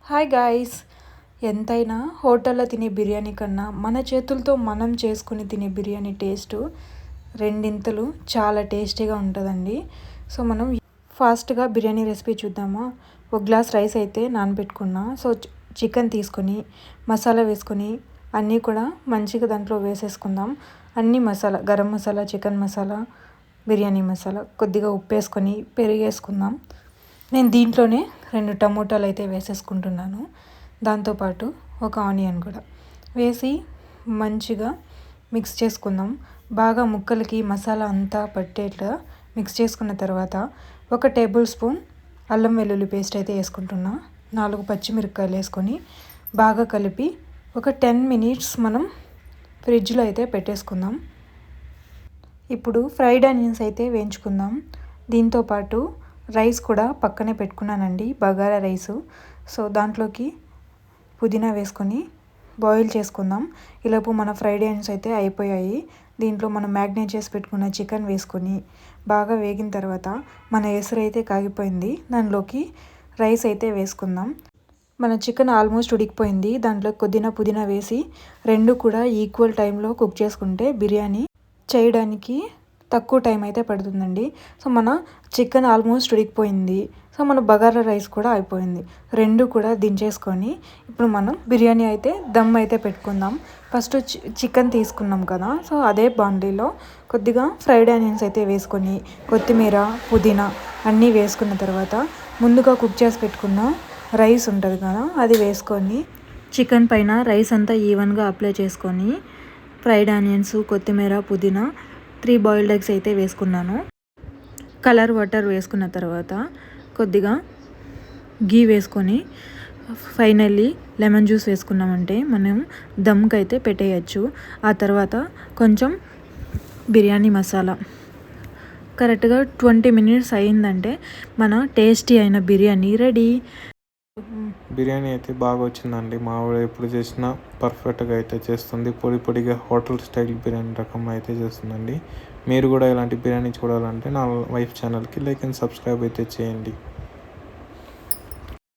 Hi guys. ఎంతైనా హోటల్లో తినే బిర్యానీ కన్నా మన చేతులతో మనం చేసుకుని తినే బిర్యానీ టేస్టు రెండింతలు చాలా టేస్టీగా ఉంటుందండి. సో మనం ఫాస్ట్గా బిర్యానీ రెసిపీ చూద్దామా. ఒక గ్లాస్ రైస్ అయితే నానబెట్టుకున్నా. సో చికెన్ తీసుకొని మసాలా వేసుకొని అన్నీ కూడా మంచిగా దాంట్లో వేసేసుకుందాం. అన్ని మసాలా, గరం మసాలా, చికెన్ మసాలా, బిర్యానీ మసాలా, కొద్దిగా ఉప్పు వేసుకొని పెరిగేసుకుందాం. నేను దీంట్లోనే 2 టమోటాలు అయితే వేసేసుకుంటున్నాను. దాంతోపాటు ఒక ఆనియన్ కూడా వేసి మంచిగా మిక్స్ చేసుకుందాం. బాగా ముక్కలకి మసాలా అంతా పట్టేట్లా మిక్స్ చేసుకున్న తర్వాత 1 టేబుల్ స్పూన్ అల్లం వెల్లుల్లి పేస్ట్ అయితే వేసుకుంటున్నా. 4 పచ్చిమిరపకాయలు వేసుకొని బాగా కలిపి ఒక 10 మినిట్స్ మనం ఫ్రిడ్జ్లో అయితే పెట్టేసుకుందాం. ఇప్పుడు ఫ్రైడ్ ఆనియన్స్ అయితే వేయించుకుందాం. దీంతోపాటు రైస్ కూడా పక్కనే పెట్టుకున్నానండి, బగారా రైసు. సో దాంట్లోకి పుదీనా వేసుకొని బాయిల్ చేసుకుందాం. ఈలోపు మన ఫ్రైడ్ ఆనియన్స్ అయితే అయిపోయాయి. దీంట్లో మనం మ్యాగ్నేట్ చేసి పెట్టుకున్న చికెన్ వేసుకొని బాగా వేగిన తర్వాత మన ఎసరు అయితే కాగిపోయింది. దానిలోకి రైస్ అయితే వేసుకుందాం. మన చికెన్ ఆల్మోస్ట్ ఉడికిపోయింది. దాంట్లో పుదీనా వేసి 2 కూడా ఈక్వల్ టైంలో కుక్ చేసుకుంటే బిర్యానీ చేయడానికి తక్కువ టైం అయితే పడుతుందండి. సో మన చికెన్ ఆల్మోస్ట్ ఉడికిపోయింది. సో మన బగారా రైస్ కూడా అయిపోయింది. 2 కూడా దించేసుకొని ఇప్పుడు మనం బిర్యానీ అయితే దమ్ అయితే పెట్టుకుందాం. ఫస్ట్ చికెన్ తీసుకున్నాం కదా, సో అదే బాండీలో కొద్దిగా ఫ్రైడ్ ఆనియన్స్ అయితే వేసుకొని కొత్తిమీర, పుదీనా అన్నీ వేసుకున్న తర్వాత ముందుగా కుక్ చేసి పెట్టుకున్న రైస్ ఉంటుంది కదా, అది వేసుకొని చికెన్ పైన రైస్ అంతా ఈవెన్గా అప్లై చేసుకొని ఫ్రైడ్ ఆనియన్స్, కొత్తిమీర, పుదీనా, 3 బాయిల్డ్ ఎగ్స్ అయితే వేసుకున్నాను. కలర్ వాటర్ వేసుకున్న తర్వాత కొద్దిగా గీ వేసుకొని ఫైనల్లీ లెమన్ జ్యూస్ వేసుకున్నామంటే మనం దమ్కి అయితే పెట్టేయచ్చు. ఆ తర్వాత కొంచెం బిర్యానీ మసాలా కరెక్ట్గా 20 మినిట్స్ అయిందంటే మన టేస్టీ అయిన బిర్యానీ రెడీ. బిర్యానీ అయితే బాగా వచ్చిందండి. మా ఆవిడ ఎప్పుడు చేసినా పర్ఫెక్ట్గా అయితే చేస్తుంది. పొడిగా హోటల్ స్టైల్ బిర్యానీ రకం అయితే చేస్తుందండి. మీరు కూడా ఇలాంటి బిర్యానీ చూడాలంటే నా వైఫ్ ఛానల్కి లైక్ అండ్ సబ్స్క్రైబ్ అయితే చేయండి.